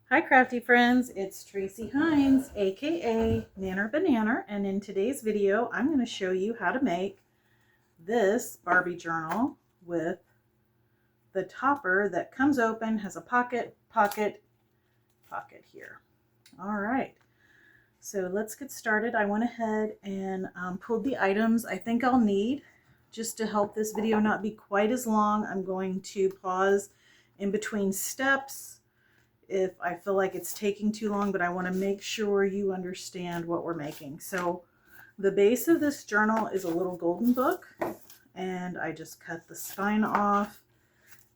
Hi crafty friends, it's Tracy Hines, aka Nanner Banana, and in today's video I'm going to show you how to make this Barbie journal with the topper that comes open, has a pocket here. Alright, so let's get started. I went ahead and pulled the items I think I'll need just to help this video not be quite as long. I'm going to pause in between steps if I feel like it's taking too long, but I want to make sure you understand what we're making. So the base of this journal is a little golden book, and I just cut the spine off,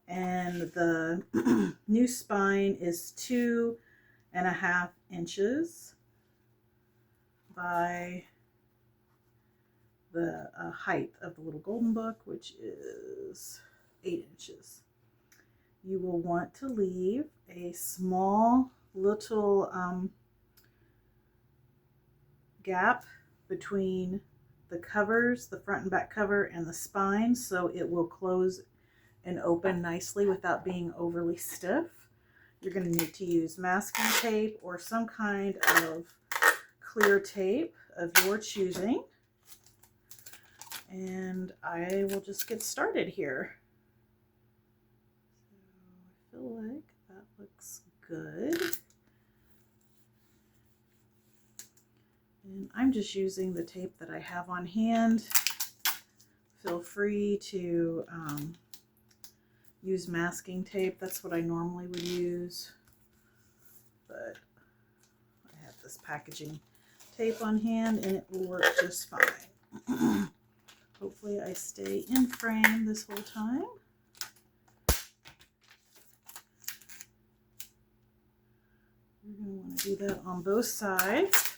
and the new spine is 2.5 inches by the height of the little golden book, which is 8 inches. You will want to leave a small little gap between the covers, the front and back cover, and the spine, so it will close and open nicely without being overly stiff. You're going to need to use masking tape or some kind of clear tape of your choosing. And I will just get started here. I feel like that looks good. And I'm just using the tape that I have on hand. Feel free to use masking tape. That's what I normally would use. But I have this packaging tape on hand and it will work just fine. Hopefully I stay in frame this whole time. You're going to want to do that on both sides.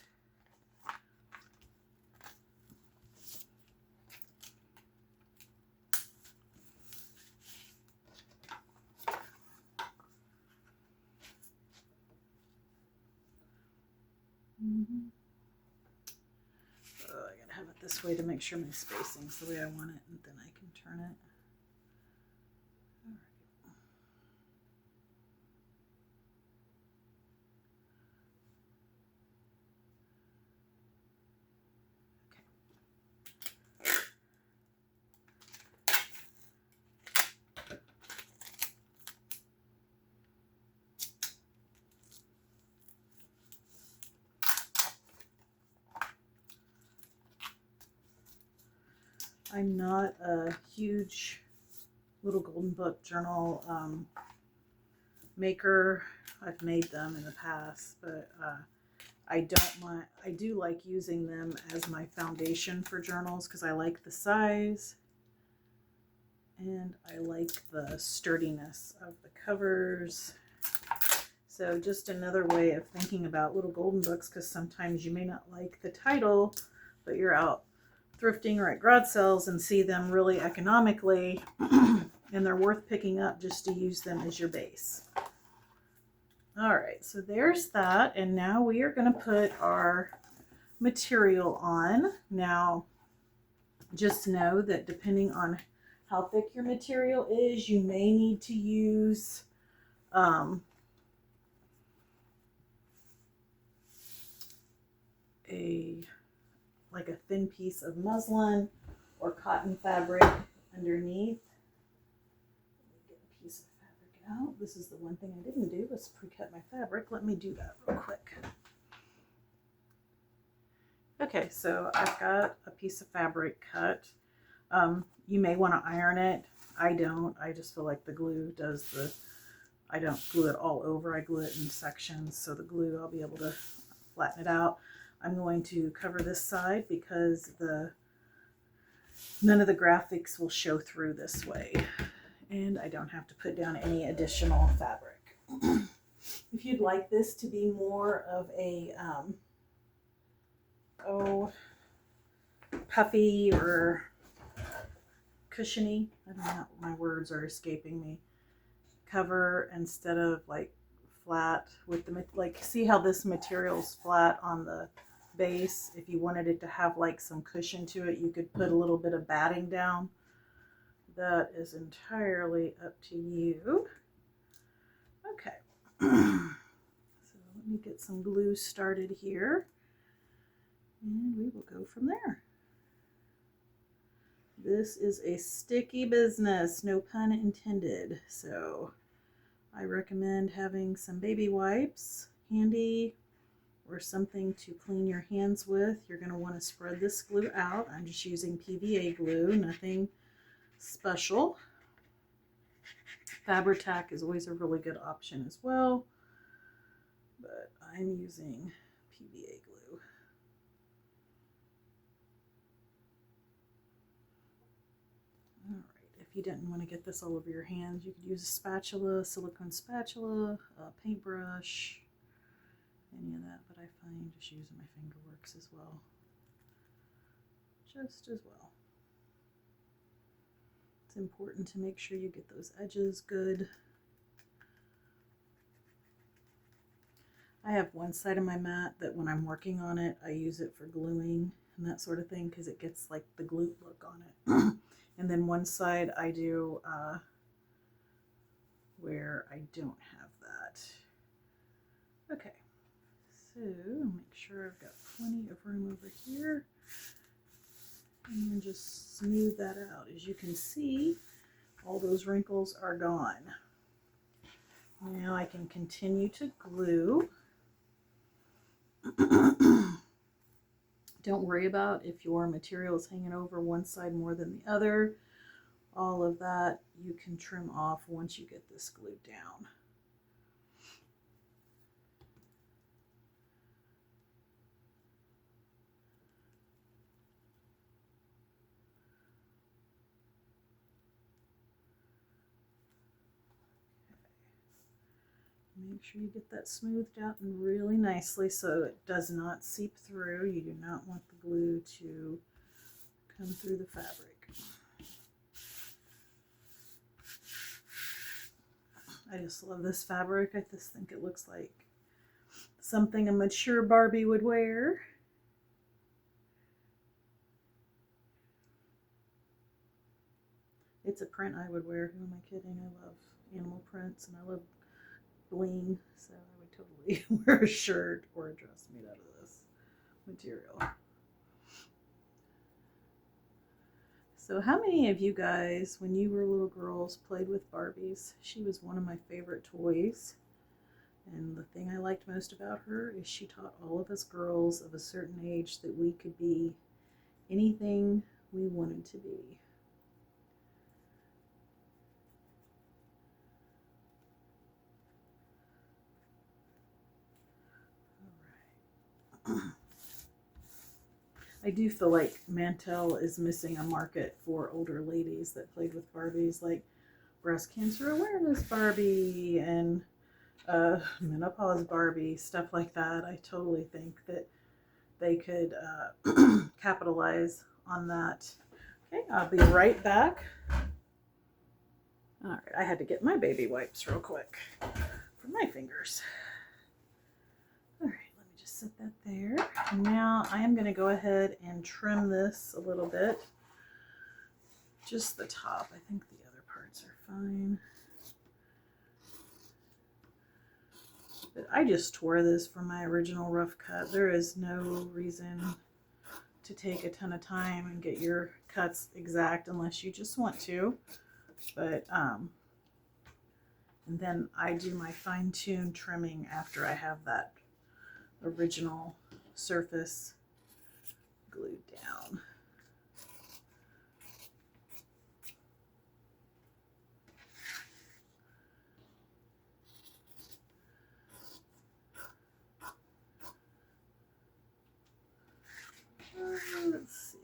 Oh, I gotta have it this way to make sure my spacing's the way I want it, and then I can turn it. I'm not a huge little golden book journal maker. I've made them in the past, but I do like using them as my foundation for journals because I like the size and I like the sturdiness of the covers. So just another way of thinking about little golden books, because sometimes you may not like the title, but you're out thrifting or at garage sales and see them really economically and they're worth picking up just to use them as your base. All right, so there's that, and now we are going to put our material on. Now just know that depending on how thick your material is, you may need to use like a thin piece of muslin or cotton fabric underneath. Let me get a piece of fabric out. This is the one thing I didn't do, was pre-cut my fabric. Let me do that real quick. Okay, so I've got a piece of fabric cut. You may want to iron it. I don't. I just feel like the glue does the, I don't glue it all over. I glue it in sections, so the glue, I'll be able to flatten it out. I'm going to cover this side because none of the graphics will show through this way, and I don't have to put down any additional fabric. If you'd like this to be more of a puffy or cushiony, I don't know, my words are escaping me, cover instead of like flat with the, like, see how this material's flat on the base. If you wanted it to have like some cushion to it, you could put a little bit of batting down. That is entirely up to you. Okay. get some glue started here, and we will go from there. This is a sticky business, no pun intended, so I recommend having some baby wipes handy or something to clean your hands with. You're going to want to spread this glue out. I'm just using PVA glue, nothing special. Fabri-Tac is always a really good option as well, but I'm using PVA glue. All right, if you didn't want to get this all over your hands, you could use a spatula, silicone spatula, a paintbrush, any of that, but I find just using my finger works as well, just as well. It's important to make sure you get those edges good. I have one side of my mat that when I'm working on it, I use it for gluing and that sort of thing because it gets like the glue look on it. And then one side I do where I don't have that. Okay, so make sure I've got plenty of room over here. And just smooth that out. As you can see, all those wrinkles are gone. Now I can continue to glue. Don't worry about if your material is hanging over one side more than the other. All of that you can trim off once you get this glued down. Make sure you get that smoothed out and really nicely so it does not seep through. You do not want the glue to come through the fabric. I just love this fabric. I just think it looks like something a mature Barbie would wear. It's a print I would wear. Who am I kidding? I love animal prints and I love bling, so I would totally wear a shirt or a dress made out of this material. So how many of you guys, when you were little girls, played with Barbies? She was one of my favorite toys, and the thing I liked most about her is she taught all of us girls of a certain age that we could be anything we wanted to be. I do feel like Mantel is missing a market for older ladies that played with Barbies, like breast cancer awareness Barbie and menopause Barbie, stuff like that. I totally think that they could capitalize on that. Okay, I'll be right back. All right, I had to get my baby wipes real quick for my fingers. All right, let me just set that there. And now I am going to go ahead and trim this a little bit. Just the top. I think the other parts are fine. But I just tore this from my original rough cut. There is no reason to take a ton of time and get your cuts exact unless you just want to. But and then I do my fine-tune trimming after I have that original surface glued down. Let's see.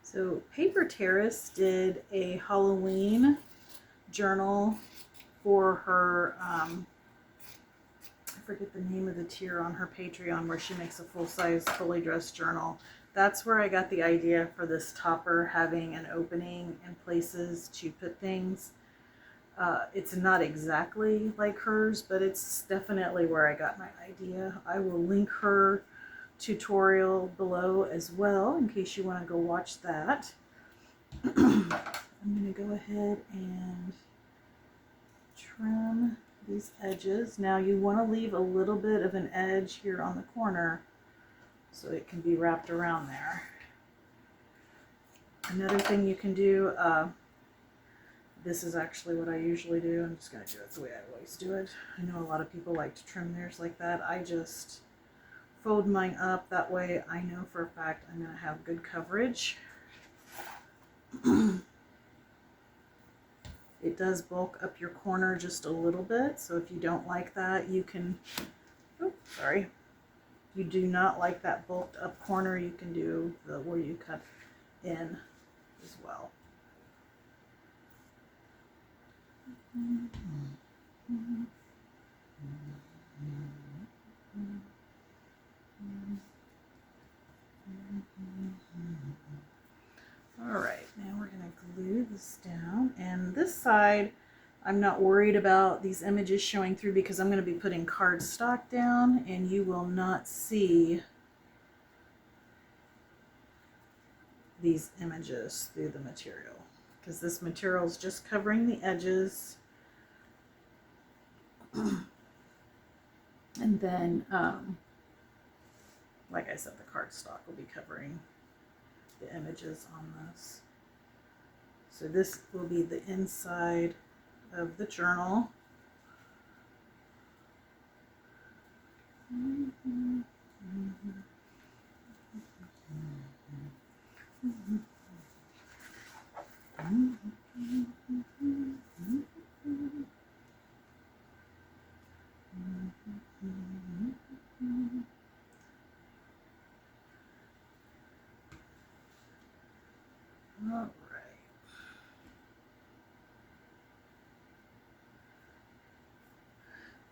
So Paper Terrace did a Halloween journal for her, I forget the name of the tier on her Patreon where she makes a full-size, fully dressed journal. that's where I got the idea for this topper having an opening in places to put things. It's not exactly like hers, but it's definitely where I got my idea. I will link her tutorial below as well in case you want to go watch that. I'm going to go ahead and trim these edges. Now you want to leave a little bit of an edge here on the corner so it can be wrapped around there. Another thing you can do, this is actually what I usually do. I'm just going to do it the way I always do it. I know a lot of people like to trim theirs like that. I just fold mine up. That way I know for a fact I'm going to have good coverage. It does bulk up your corner just a little bit, so if you don't like that, you can, oh, sorry. If you do not like that bulked up corner, you can do the where you cut in as well. Alright, now we're going to glue this down, and this side I'm not worried about these images showing through because I'm going to be putting cardstock down, and you will not see these images through the material because this material is just covering the edges. And then, like I said, the cardstock will be covering the images on this. So this will be the inside of the journal. All right.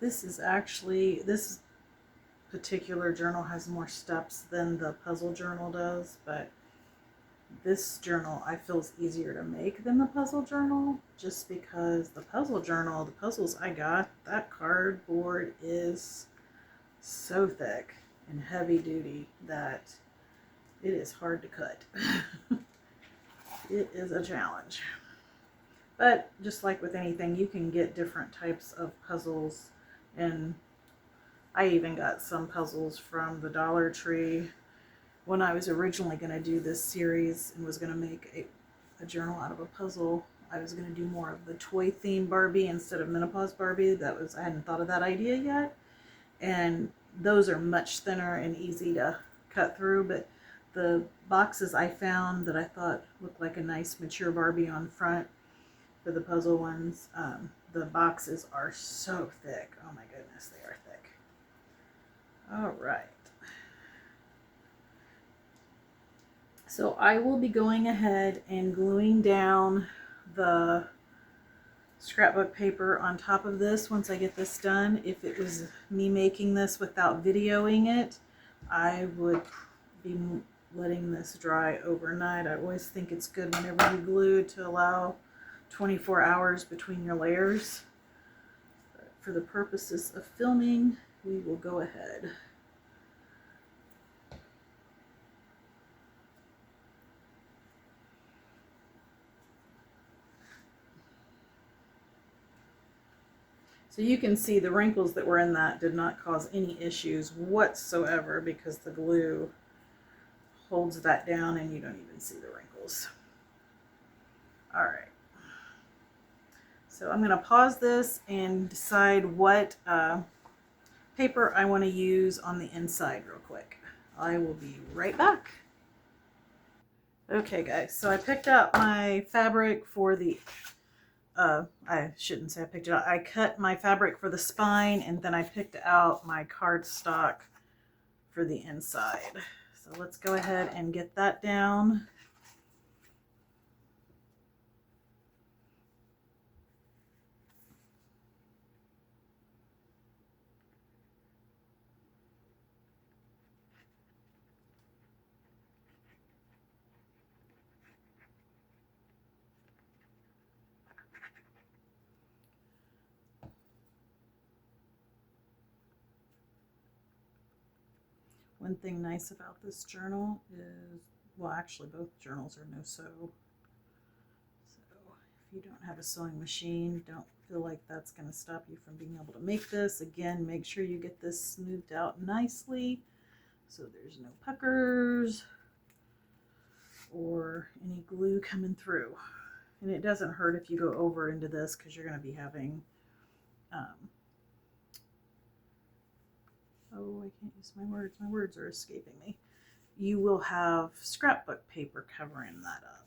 This particular journal has more steps than the puzzle journal does, but this journal I feel is easier to make than the puzzle journal, just because the puzzle journal, the puzzles I got, that cardboard is so thick and heavy duty that it is hard to cut. It is a challenge. But just like with anything, you can get different types of puzzles, and I even got some puzzles from the Dollar Tree. When I was originally going to do this series and was going to make a journal out of a puzzle, I was going to do more of the toy theme Barbie instead of menopause Barbie. I hadn't thought of that idea yet. And those are much thinner and easy to cut through, but the boxes I found that I thought looked like a nice mature Barbie on front for the puzzle ones, the boxes are so thick. Oh my goodness, they are thick. All right. So I will be going ahead and gluing down the scrapbook paper on top of this once I get this done. If it was me making this without videoing it, I would be letting this dry overnight. I always think it's good whenever you glue to allow 24 hours between your layers. But for the purposes of filming, we will go ahead. So you can see the wrinkles that were in that did not cause any issues whatsoever because the glue holds that down and you don't even see the wrinkles. All right. So I'm going to pause this and decide what paper I want to use on the inside real quick. I will be right back. Okay guys, so I picked out my fabric for the I shouldn't say I picked it out. I cut my fabric for the spine, and then I picked out my cardstock for the inside. So let's go ahead and get that down. One thing nice about this journal is, well, actually both journals are no sew. So if you don't have a sewing machine, don't feel like that's going to stop you from being able to make this. Again, make sure you get this smoothed out nicely so there's no puckers or any glue coming through. And it doesn't hurt if you go over into this because you're going to be having, oh, I can't use my words. My words are escaping me. You will have scrapbook paper covering that up.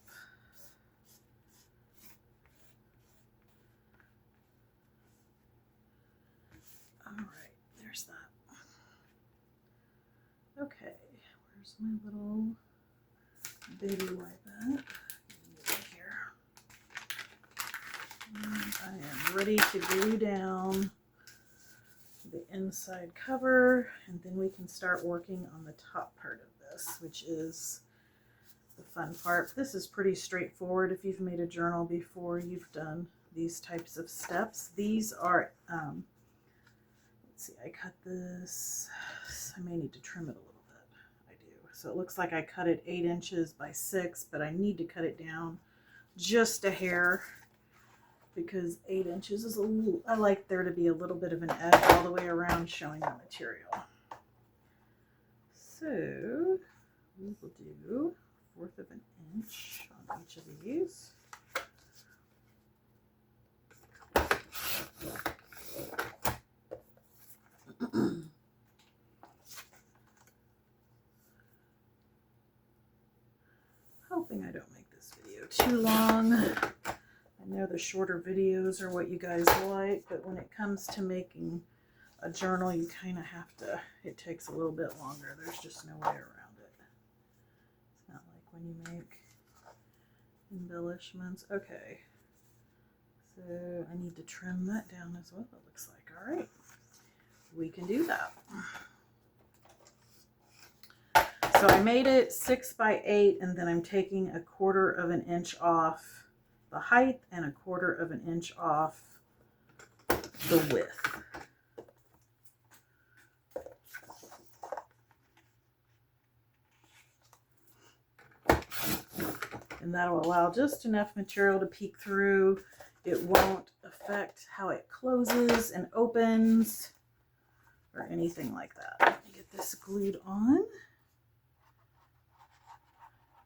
All right, there's that. Okay, where's my little baby wipe at? Here. And I am ready to glue down the inside cover, and then we can start working on the top part of this, which is the fun part. This is pretty straightforward. If you've made a journal before, you've done these types of steps. These are, let's see, I cut this, I may need to trim it a little bit. I do. So it looks like I cut it 8 inches by 6, but I need to cut it down just a hair, because 8 inches is a little, I like there to be a little bit of an edge all the way around showing the material. So we will do 1/4 of an inch on each of these. Hoping I don't make this video too long. I know the shorter videos are what you guys like, but when it comes to making a journal, you kind of have to, it takes a little bit longer. There's just no way around it. It's not like when you make embellishments. Okay, so I need to trim that down as well, it looks like. All right, we can do that. So I made it 6 by 8, and then I'm taking 1/4 of an inch off the height and 1/4 of an inch off the width. And that'll allow just enough material to peek through. It won't affect how it closes and opens or anything like that. Let me get this glued on.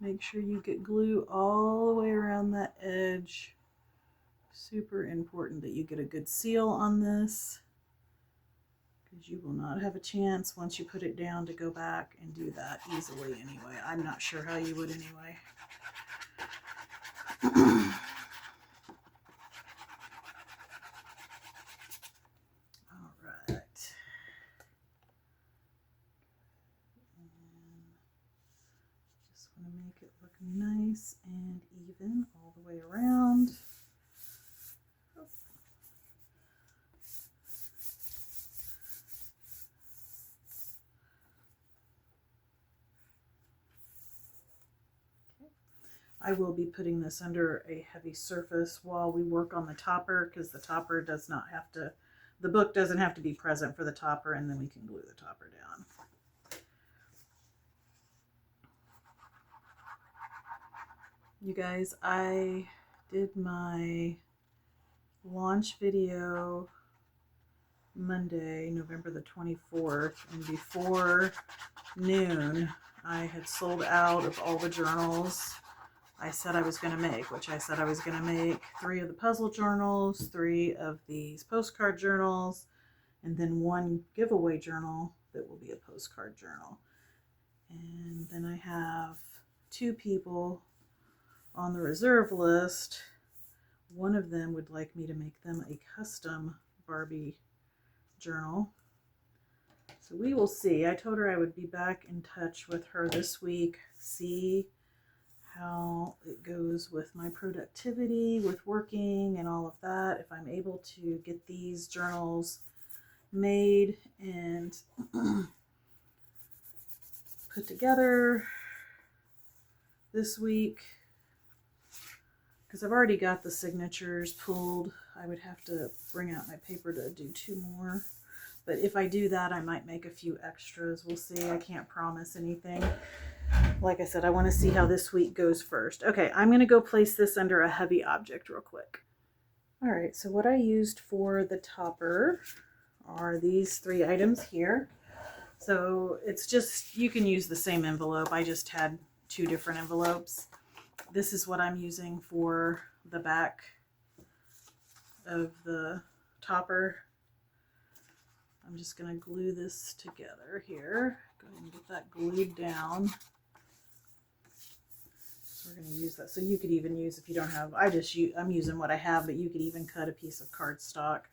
Make sure you get glue all the way around that edge. Super important that you get a good seal on this, because you will not have a chance once you put it down to go back and do that easily anyway. I'm not sure how you would anyway. All right. Just want to make it look nice and even all the way around. I will be putting this under a heavy surface while we work on the topper, because the topper does not have to, the book doesn't have to be present for the topper, and then we can glue the topper down. You guys, I did my launch video Monday, November the 24th, and before noon, I had sold out of all the journals I said I was going to make, which I said I was going to make 3 of the puzzle journals, 3 of these postcard journals, and then 1 giveaway journal that will be a postcard journal. And then I have 2 people on the reserve list. One of them would like me to make them a custom Barbie journal. So we will see. I told her I would be back in touch with her this week, see how it goes with my productivity, with working and all of that. If I'm able to get these journals made and put together this week, because I've already got the signatures pulled. I would have to bring out my paper to do 2 more. But if I do that, I might make a few extras. We'll see. I can't promise anything. Like I said, I want to see how this week goes first. Okay, I'm going to go place this under a heavy object real quick. All right, so what I used for the topper are these 3 items here. So it's just, you can use the same envelope. I just had 2 different envelopes. This is what I'm using for the back of the topper. I'm just going to glue this together here. Go ahead and get that glued down. So we're going to use that. So you could even use, if you don't have, I'm using what I have, but you could even cut a piece of cardstock.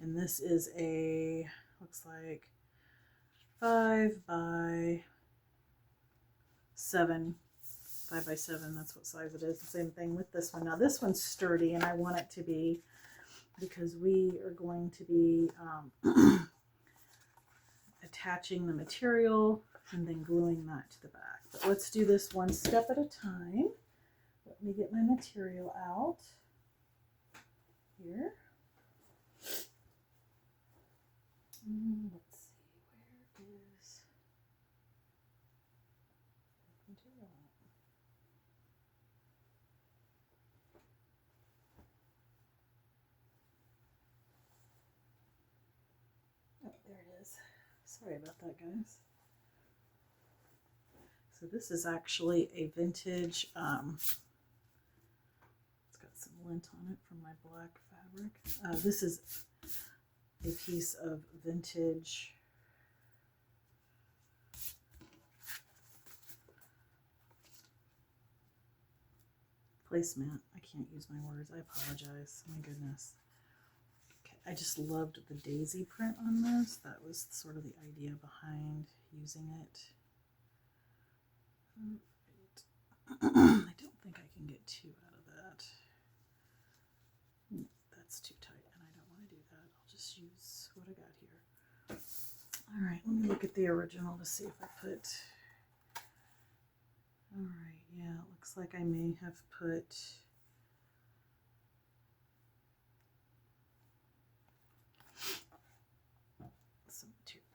And this is a, looks like 5 by 7. 5 by 7, that's what size it is. The same thing with this one. Now this one's sturdy, and I want it to be, because we are going to be attaching the material and then gluing that to the back. But let's do this one step at a time. Let me get my material out here. Let's see, where is material? Oh, there it is. Sorry about that, guys. So this is actually a vintage, it's got some lint on it from my black fabric. This is a piece of vintage placemat. I can't use my words. I apologize. My goodness. Okay, I just loved the daisy print on this. That was sort of the idea behind using it. I don't think I can get 2 out of that. That's too tight, and I don't want to do that. I'll just use what I got here. All right, let me look at the original to see if I put... All right, yeah, it looks like I may have put...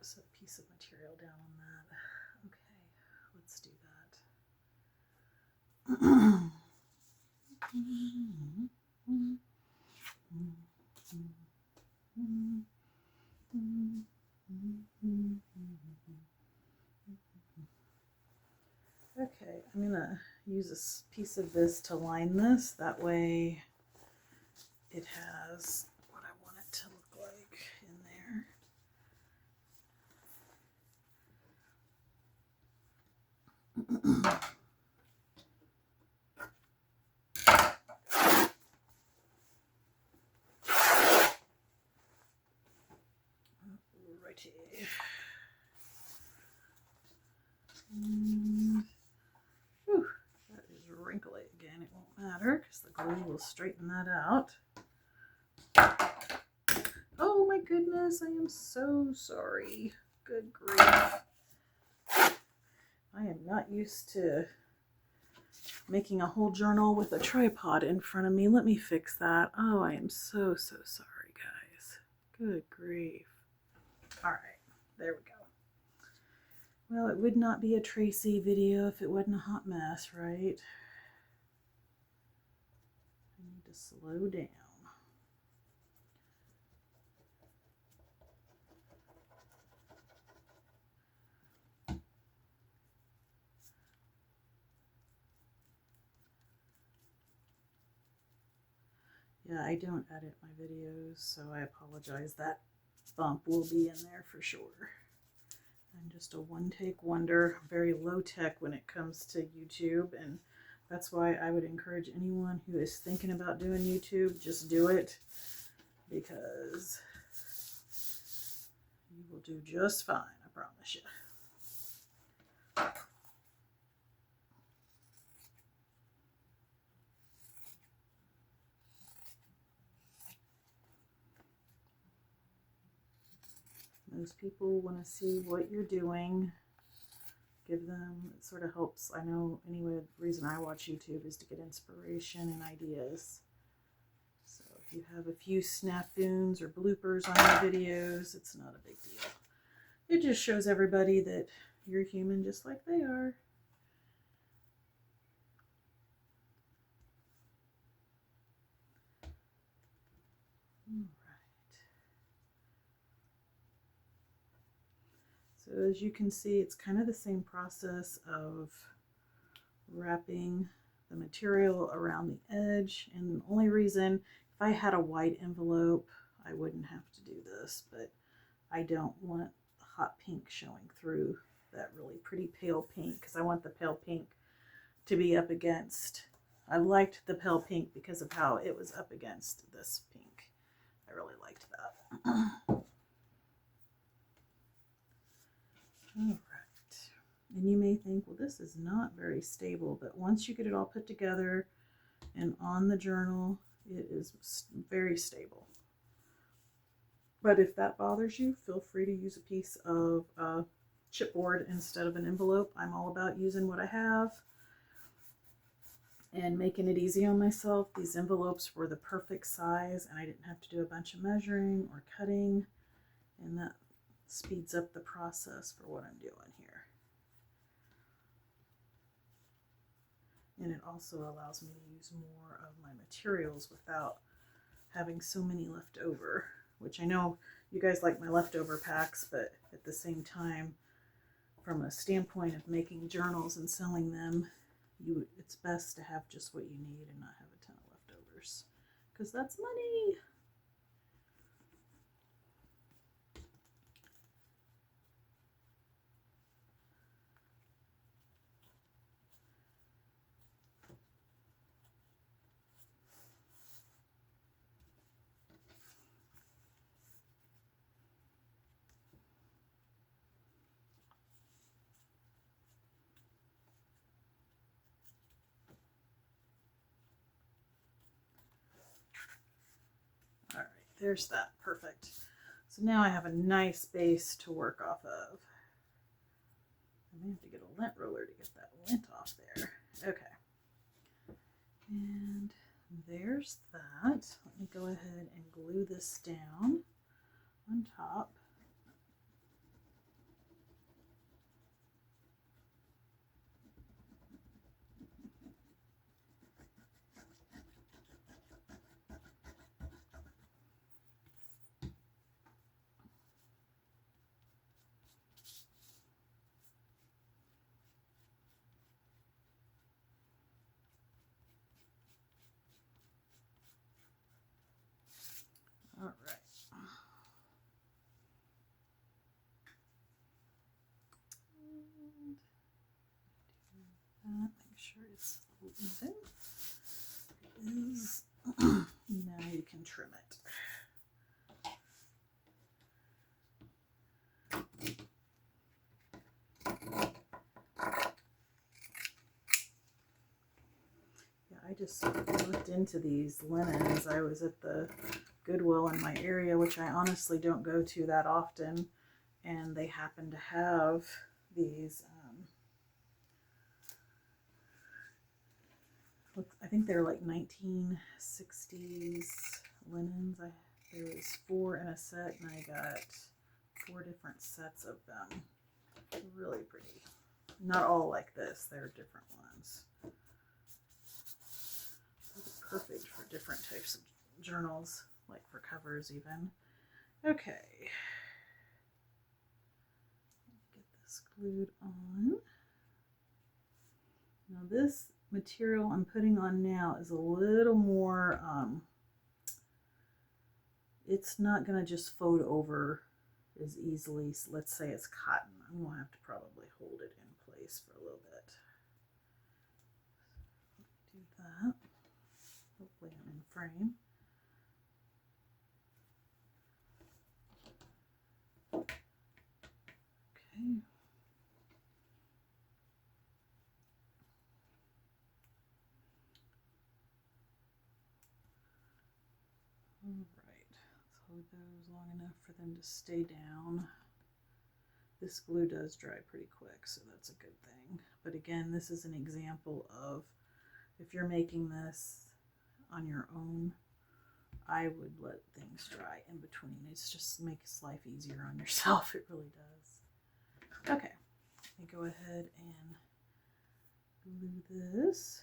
some piece of material down on that. Okay, let's do that. Okay, I'm gonna use a piece of this to line this. That way it has what I want it to look like in there. Righty. And, whew, that is wrinkly again. It won't matter because the glue will straighten that out. Oh my goodness, I am so sorry. Good grief. I am not used to making a whole journal with a tripod in front of me. Let me fix that. Oh, I am so sorry, guys. Good grief. All right, there we go. Well, it would not be a Tracy video if it wasn't a hot mess, right? I need to slow down. Yeah, I don't edit my videos, so I apologize. That bump will be in there for sure. I'm just a one-take wonder, very low-tech when it comes to YouTube, and that's why I would encourage anyone who is thinking about doing YouTube, just do it, because you will do just fine, I promise you. Most people want to see what you're doing. Give them, it sort of helps. I know anyway, the reason I watch YouTube is to get inspiration and ideas. So If you have a few snafus or bloopers on your videos, it's not a big deal. It just shows everybody that you're human just like they are. So as you can see, it's kind of the same process of wrapping the material around the edge. And the only reason, if I had a white envelope, I wouldn't have to do this, but I don't want the hot pink showing through that really pretty pale pink, because I want the pale pink to be up against. I liked the pale pink because of how it was up against this pink. I really liked that. All right, and you may think, well, this is not very stable, but once you get it all put together and on the journal, it is very stable. But if that bothers you, feel free to use a piece of chipboard instead of an envelope. I'm all about using what I have and making it easy on myself. These envelopes were the perfect size, and I didn't have to do a bunch of measuring or cutting, and that speeds up the process for what I'm doing here. And it also allows me to use more of my materials without having so many left over, which I know you guys like my leftover packs, but at the same time, from a standpoint of making journals and selling them, it's best to have just what you need and not have a ton of leftovers, because that's money. All right, there's that. Perfect. So now I have a nice base to work off of. I may have to get a lint roller to get that lint off there. Okay. And there's that. Let me go ahead and glue this down on top. All right. And make sure it's even. It is. Now you can trim it. Yeah, I just looked into these linens. I was at the Goodwill in my area, which I honestly don't go to that often, and they happen to have these I think they're like 1960s linens. There was 4 in a set, and I got 4 different sets of them. Really pretty. Not all like this, they're different ones. Perfect for different types of journals, like for covers even. Okay. Get this glued on. Now this material I'm putting on now is a little more, it's not going to just fold over as easily. So let's say it's cotton. I'm going to have to probably hold it in place for a little bit. Do that. Hopefully I'm in frame. Okay. Alright, let's hold those long enough for them to stay down. This glue does dry pretty quick, so that's a good thing. But again, this is an example of if you're making this on your own, I would let things dry in between. It just makes life easier on yourself. It really does. Okay, let me go ahead and glue this.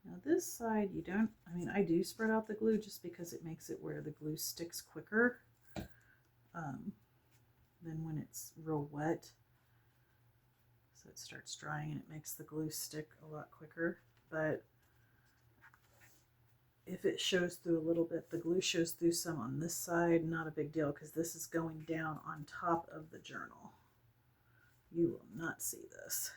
Now this side you don't, I mean I do spread out the glue just because it makes it where the glue sticks quicker than when it's real wet. So it starts drying and it makes the glue stick a lot quicker. But if it shows through a little bit, the glue shows through some on this side, not a big deal because this is going down on top of the journal. You will not see this.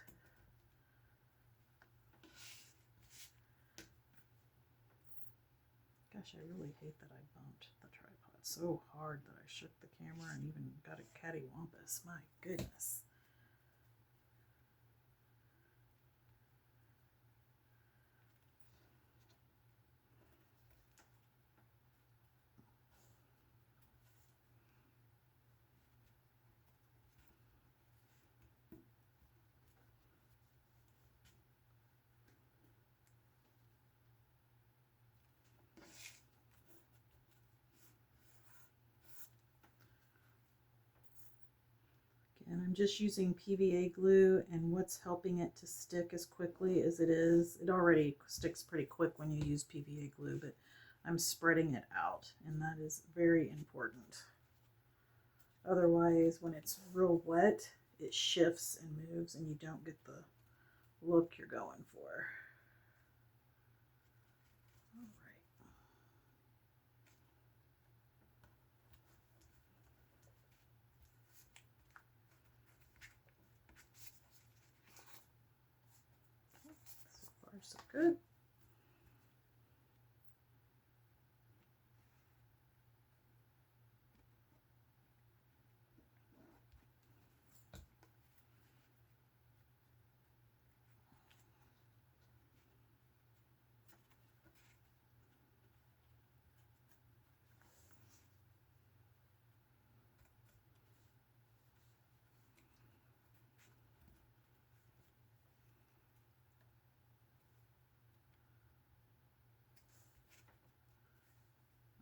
Gosh, I really hate that I bumped the tripod so hard that I shook the camera and even got a cattywampus. My goodness. And I'm just using PVA glue, and what's helping it to stick as quickly as it is, it already sticks pretty quick when you use PVA glue, but I'm spreading it out, and that is very important. Otherwise, when it's real wet, it shifts and moves, and you don't get the look you're going for. So good.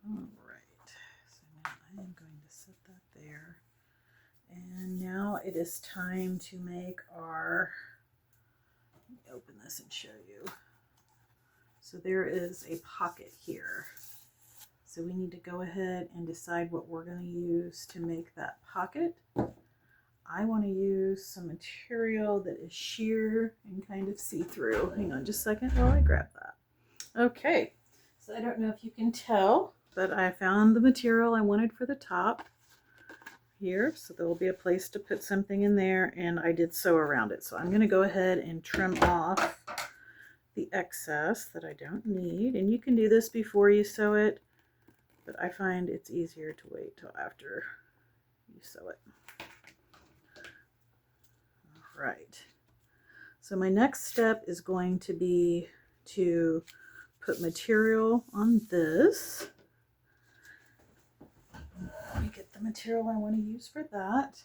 All right, so now I am going to set that there. And now it is time to make our, let me open this and show you. So there is a pocket here. So we need to go ahead and decide what we're going to use to make that pocket. I want to use some material that is sheer and kind of see-through. Hang on just a second while I grab that. Okay, so I don't know if you can tell, but I found the material I wanted for the top here. So there will be a place to put something in there, and I did sew around it. So I'm going to go ahead and trim off the excess that I don't need. And you can do this before you sew it, but I find it's easier to wait till after you sew it. All right. So my next step is going to be to put material on this. Let me get the material I want to use for that.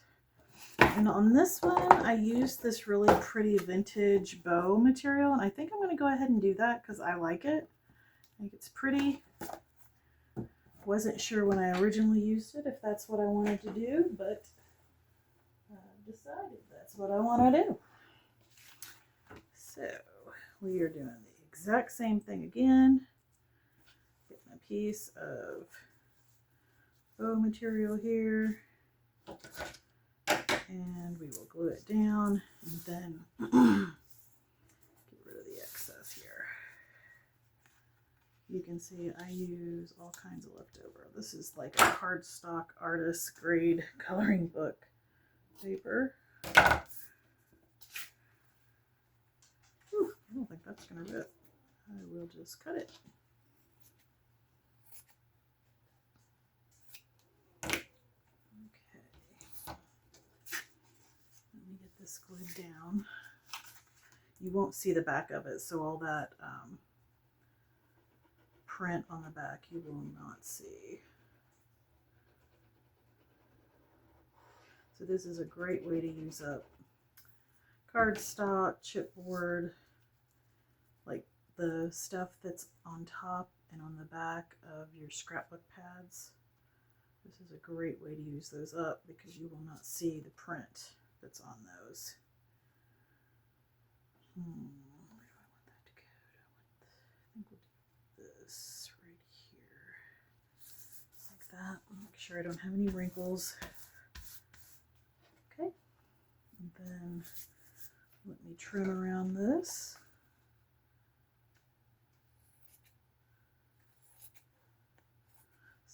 And on this one, I used this really pretty vintage bow material, and I think I'm going to go ahead and do that because I like it. I think it's pretty. Wasn't sure when I originally used it if that's what I wanted to do, but I decided that's what I want to do. So we are doing the exact same thing again. Getting a piece of bow material here, and we will glue it down and then get rid of the excess here. You can see I use all kinds of leftover. This is like a cardstock artist grade coloring book paper. Whew, I don't think that's gonna rip. I will just cut it. Okay. Let me get this glued down. You won't see the back of it, so all that print on the back you will not see. So this is a great way to use up cardstock, chipboard, like the stuff that's on top and on the back of your scrapbook pads. This is a great way to use those up because you will not see the print that's on those. Where do I want that to go? I think we'll do this right here. Like that. Make sure I don't have any wrinkles. Okay. And then let me trim around this.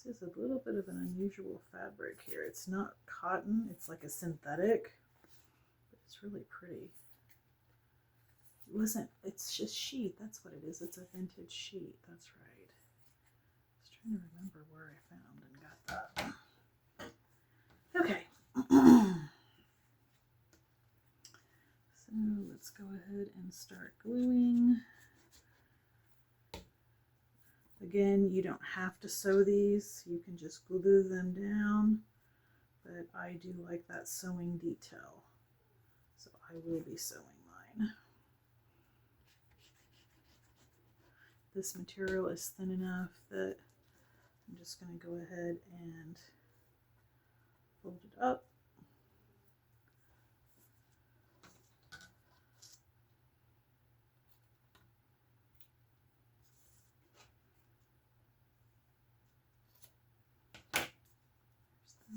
This is a little bit of an unusual fabric here. It's not cotton, it's like a synthetic, but it's really pretty. Listen, it's just sheet. That's what it is. It's a vintage sheet. That's right. I was trying to remember where I found and got that. Okay. So let's go ahead and start gluing. Again, you don't have to sew these. You can just glue them down. But I do like that sewing detail. So I will be sewing mine. This material is thin enough that I'm just going to go ahead and fold it up.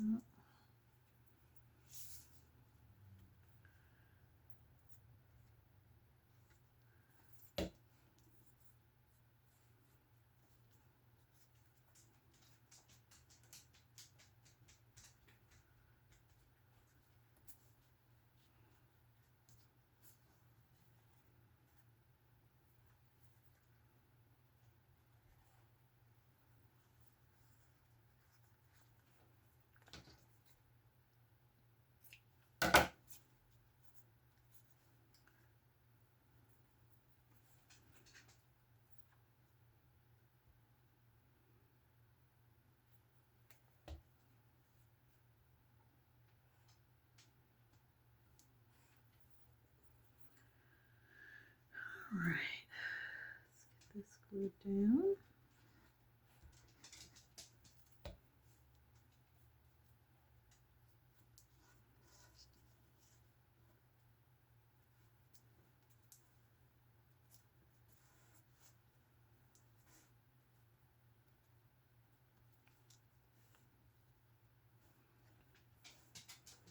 There's that. All right, let's get this glued down.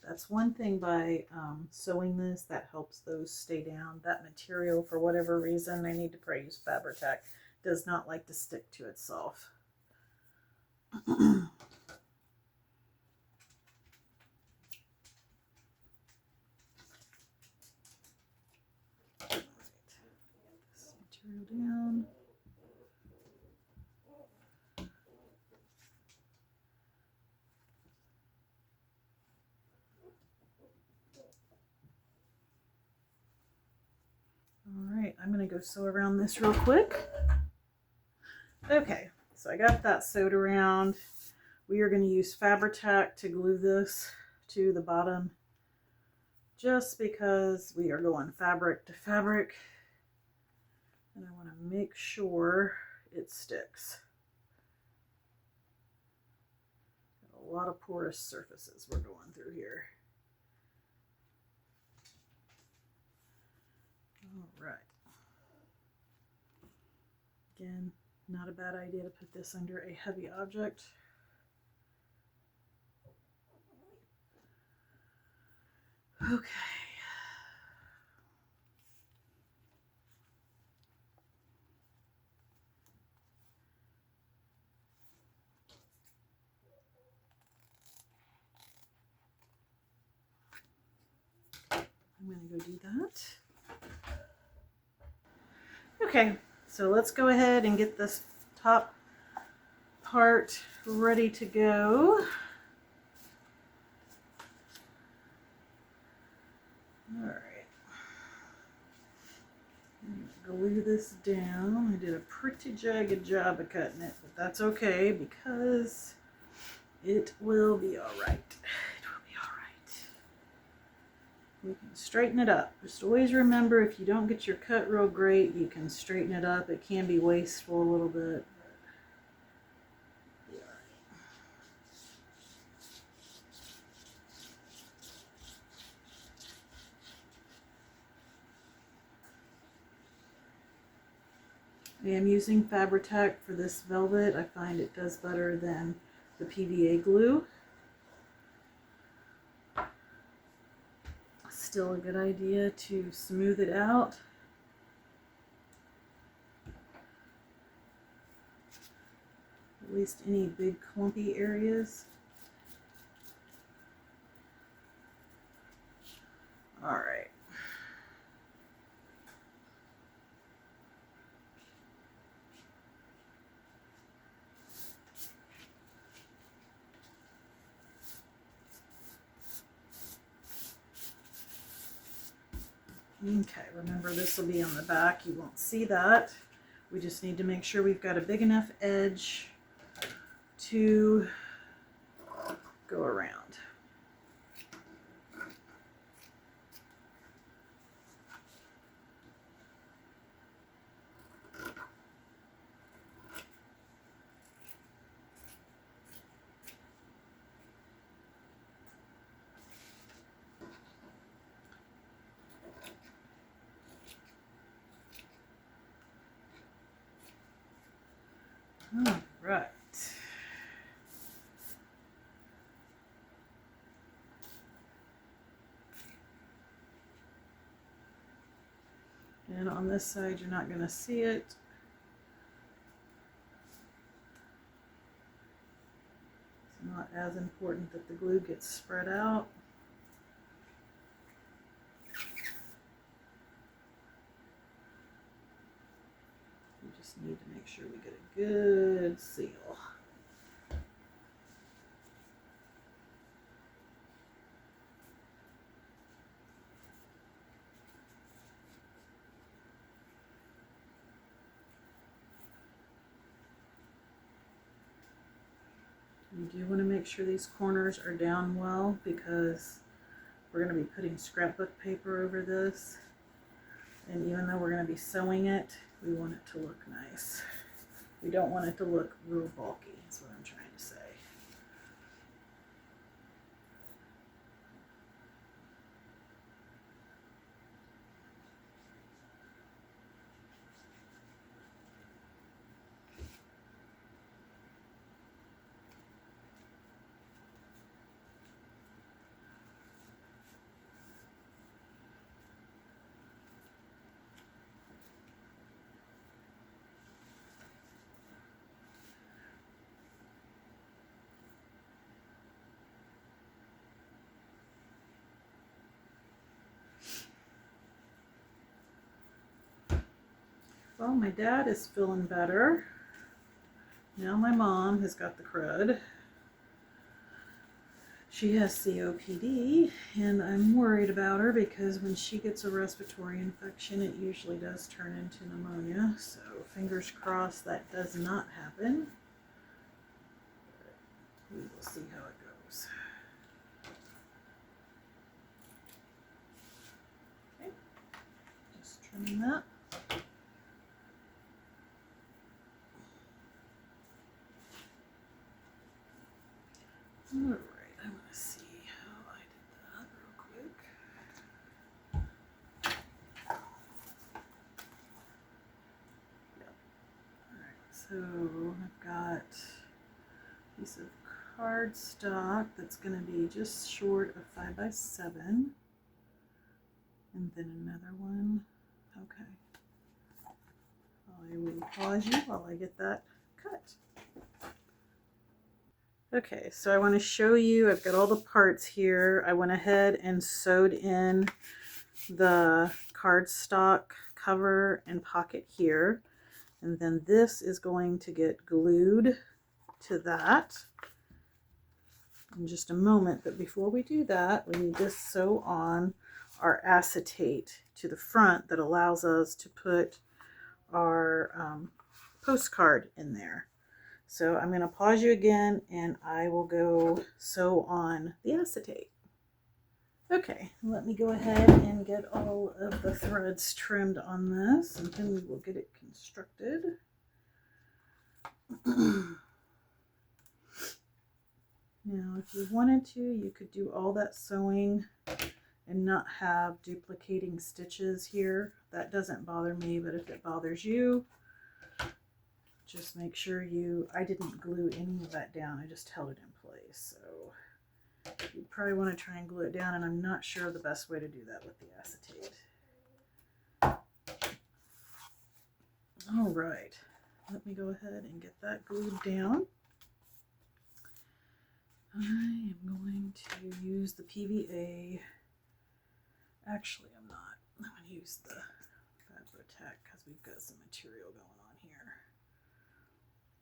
That's one thing by sewing this that helps those stay down. That material, for whatever reason, I need to probably use Fabri-Tac, does not like to stick to itself. Right. Get this material down. All right, I'm going to go sew around this real quick. Okay, so I got that sewed around. We are going to use Fabri-Tac to glue this to the bottom just because we are going fabric to fabric and I want to make sure it sticks. Got a lot of porous surfaces we're going through here. All right. Again, not a bad idea to put this under a heavy object. Okay. I'm going to go do that. Okay, so let's go ahead and get this top part ready to go. All right. Glue this down. I did a pretty jagged job of cutting it, but that's okay because it will be all right. It will be all right. We can straighten it up. Just always remember, if you don't get your cut real great, you can straighten it up. It can be wasteful a little bit. I am using Fabri-Tac for this velvet. I find it does better than the PVA glue. Still a good idea to smooth it out. At least any big clumpy areas. All right. Okay, remember this will be on the back. You won't see that. We just need to make sure we've got a big enough edge to go around. All right. And on this side, you're not going to see it. It's not as important that the glue gets spread out. We just need to make sure we get a good seal. You do want to make sure these corners are down well because we're going to be putting scrapbook paper over this. And even though we're going to be sewing it, we want it to look nice. We don't want it to look real bulky, is what I'm trying to say. Well, my dad is feeling better. Now my mom has got the crud. She has COPD, and I'm worried about her because when she gets a respiratory infection, it usually does turn into pneumonia. So fingers crossed that does not happen. But we will see how it goes. Okay, just trimming that. All right, I want to see how I did that real quick. Yep. All right, so I've got a piece of cardstock that's going to be just short of 5 by 7, and then another one. Okay. I will pause you while I get that cut. Okay, so I want to show you, I've got all the parts here. I went ahead and sewed in the cardstock cover and pocket here. And then this is going to get glued to that in just a moment. But before we do that, we need to sew on our acetate to the front that allows us to put our postcard in there. So I'm going to pause you again and I will go sew on the acetate. Okay, let me go ahead and get all of the threads trimmed on this and then we will get it constructed. Now, if you wanted to, you could do all that sewing and not have duplicating stitches here. That doesn't bother me, but if it bothers you, Just make sure I didn't glue any of that down. I just held it in place. So you probably want to try and glue it down, and I'm not sure the best way to do that with the acetate. All right, let me go ahead and get that glued down. I am going to use the PVA. Actually, I'm not. I'm going to use the Fabri-Tac because we've got some material going on here.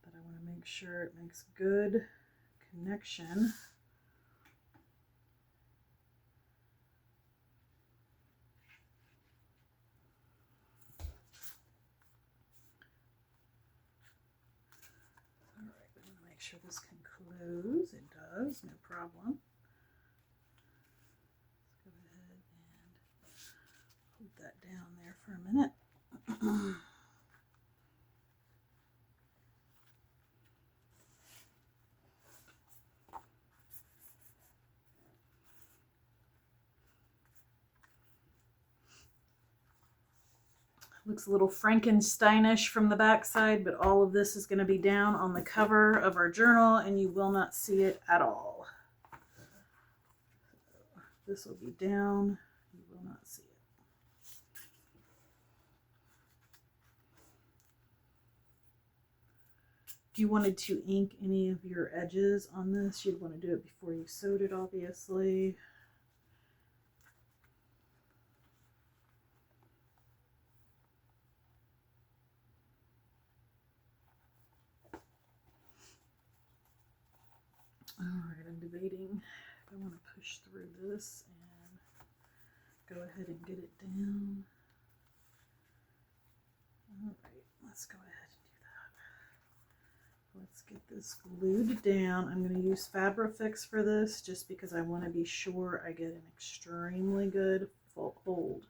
But I want to make sure it makes good connection. All right, we want to make sure this can close. It does, no problem. That down there for a minute. Looks a little Frankensteinish from the back side, but all of this is going to be down on the cover of our journal and you will not see it at all. So this will be down, you will not see it. If you wanted to ink any of your edges on this, you'd want to do it before you sewed it, obviously. All right, I'm debating if I want to push through this and go ahead and get it down. All right, let's go ahead. Let's get this glued down. I'm going to use Fabri-Fix for this just because I want to be sure I get an extremely good full hold.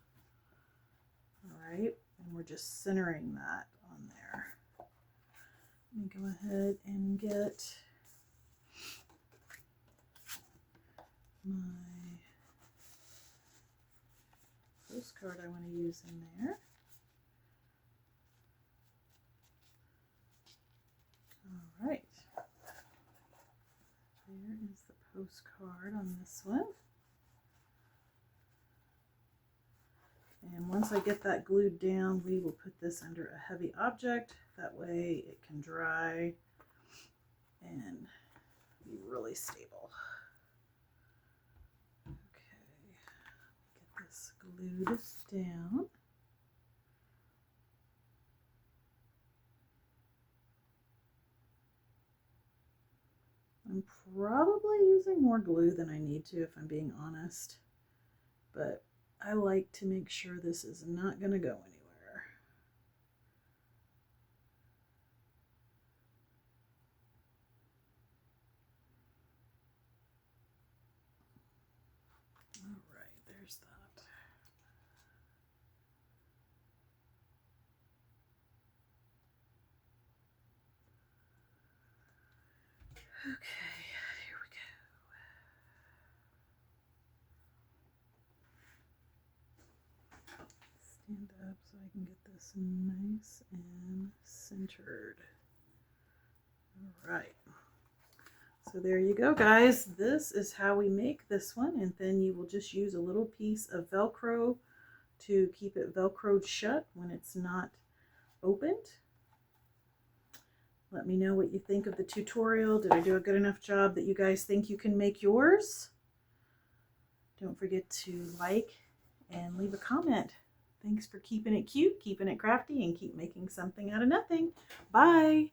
All right, and we're just centering that on there. Let me go ahead and get my postcard I want to use in there. All right, there is the postcard on this one. And once I get that glued down, we will put this under a heavy object. That way it can dry and be really stable. Okay, get this glued down. I'm probably using more glue than I need to, if I'm being honest, but I like to make sure this is not going to go anywhere. All right, there's that. Okay, here we go. Stand up so I can get this nice and centered. All right. So there you go, guys. This is how we make this one, and then you will just use a little piece of Velcro to keep it Velcroed shut when it's not opened. Let me know what you think of the tutorial. Did I do a good enough job that you guys think you can make yours? Don't forget to like and leave a comment. Thanks for keeping it cute, keeping it crafty, and keep making something out of nothing. Bye!